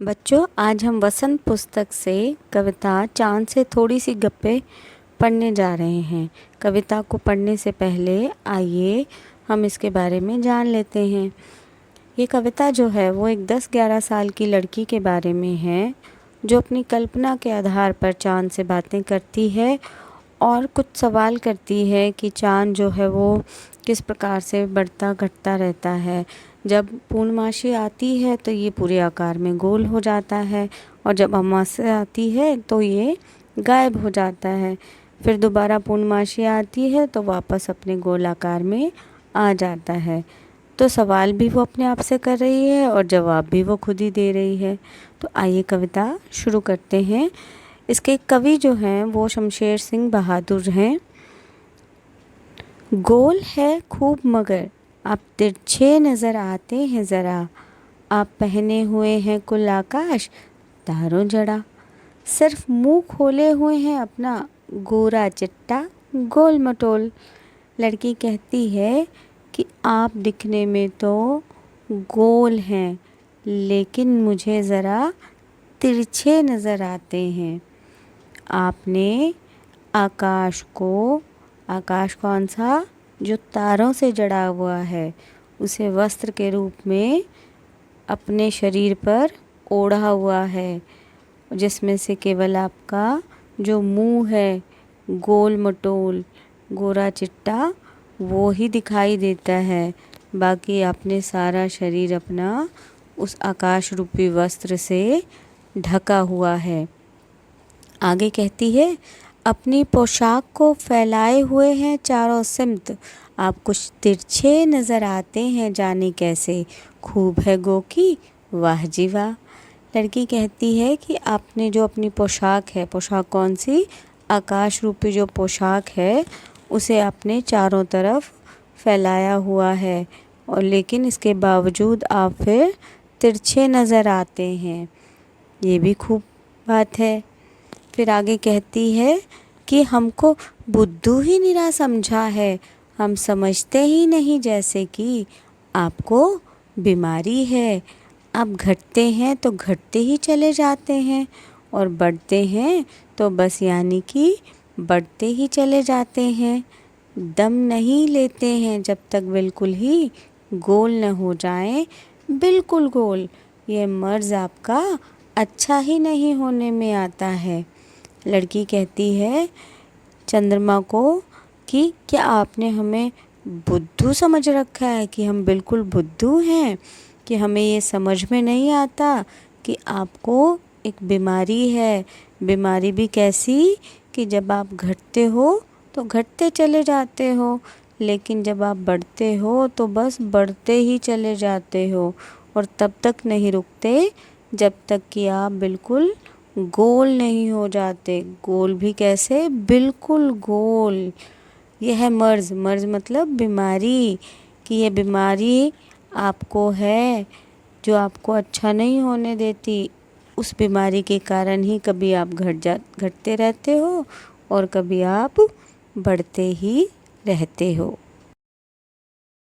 बच्चों, आज हम वसंत पुस्तक से कविता चाँद से थोड़ी सी गप्पे पढ़ने जा रहे हैं। कविता को पढ़ने से पहले आइए हम इसके बारे में जान लेते हैं। ये कविता जो है वो एक 10-11 साल की लड़की के बारे में है, जो अपनी कल्पना के आधार पर चाँद से बातें करती है और कुछ सवाल करती है कि चाँद जो है वो किस प्रकार से बढ़ता घटता रहता है। जब पूर्णमासी आती है तो ये पूरे आकार में गोल हो जाता है और जब अमावस्या आती है तो ये गायब हो जाता है। फिर दोबारा पूर्णमासी आती है तो वापस अपने गोल आकार में आ जाता है। तो सवाल भी वो अपने आप से कर रही है और जवाब भी वो खुद ही दे रही है। तो आइए कविता शुरू करते हैं। इसके कवि जो हैं वो शमशेर सिंह बहादुर हैं। गोल है खूब मगर आप तिरछे नज़र आते हैं ज़रा, आप पहने हुए हैं कुल आकाश तारों जड़ा, सिर्फ मुंह खोले हुए हैं अपना गोरा चिट्टा गोल मटोल। लड़की कहती है कि आप दिखने में तो गोल हैं, लेकिन मुझे ज़रा तिरछे नज़र आते हैं। आपने आकाश कौन सा, जो तारों से जड़ा हुआ है, उसे वस्त्र के रूप में अपने शरीर पर ओढ़ा हुआ है, जिसमें से केवल आपका जो मुंह है गोल मटोल गोरा चिट्टा वो ही दिखाई देता है। बाकी आपने सारा शरीर अपना उस आकाश रूपी वस्त्र से ढका हुआ है। आगे कहती है, अपनी पोशाक को फैलाए हुए हैं चारों सिमत, आप कुछ तिरछे नज़र आते हैं जाने कैसे, खूब है गो की वाह जी वाह। लड़की कहती है कि आपने जो अपनी पोशाक है, पोशाक कौन सी, आकाश रूपी जो पोशाक है, उसे आपने चारों तरफ फैलाया हुआ है और लेकिन इसके बावजूद आप फिर तिरछे नज़र आते हैं। ये भी खूब बात है। फिर आगे कहती है कि हमको बुद्धू ही निरा समझा है, हम समझते ही नहीं जैसे कि आपको बीमारी है। आप घटते हैं तो घटते ही चले जाते हैं और बढ़ते हैं तो बस यानी कि बढ़ते ही चले जाते हैं। दम नहीं लेते हैं जब तक बिल्कुल ही गोल न हो जाएं, बिल्कुल गोल। ये मर्ज़ आपका अच्छा ही नहीं होने में आता है। लड़की कहती है चंद्रमा को कि क्या आपने हमें बुद्धू समझ रखा है, कि हम बिल्कुल बुद्धू हैं, कि हमें ये समझ में नहीं आता कि आपको एक बीमारी है। बीमारी भी कैसी, कि जब आप घटते हो तो घटते चले जाते हो, लेकिन जब आप बढ़ते हो तो बस बढ़ते ही चले जाते हो और तब तक नहीं रुकते जब तक कि आप बिल्कुल गोल नहीं हो जाते। गोल भी कैसे, बिल्कुल गोल। यह है मर्ज़ मतलब बीमारी, कि यह बीमारी आपको है जो आपको अच्छा नहीं होने देती। उस बीमारी के कारण ही कभी आप घटते रहते हो और कभी आप बढ़ते ही रहते हो।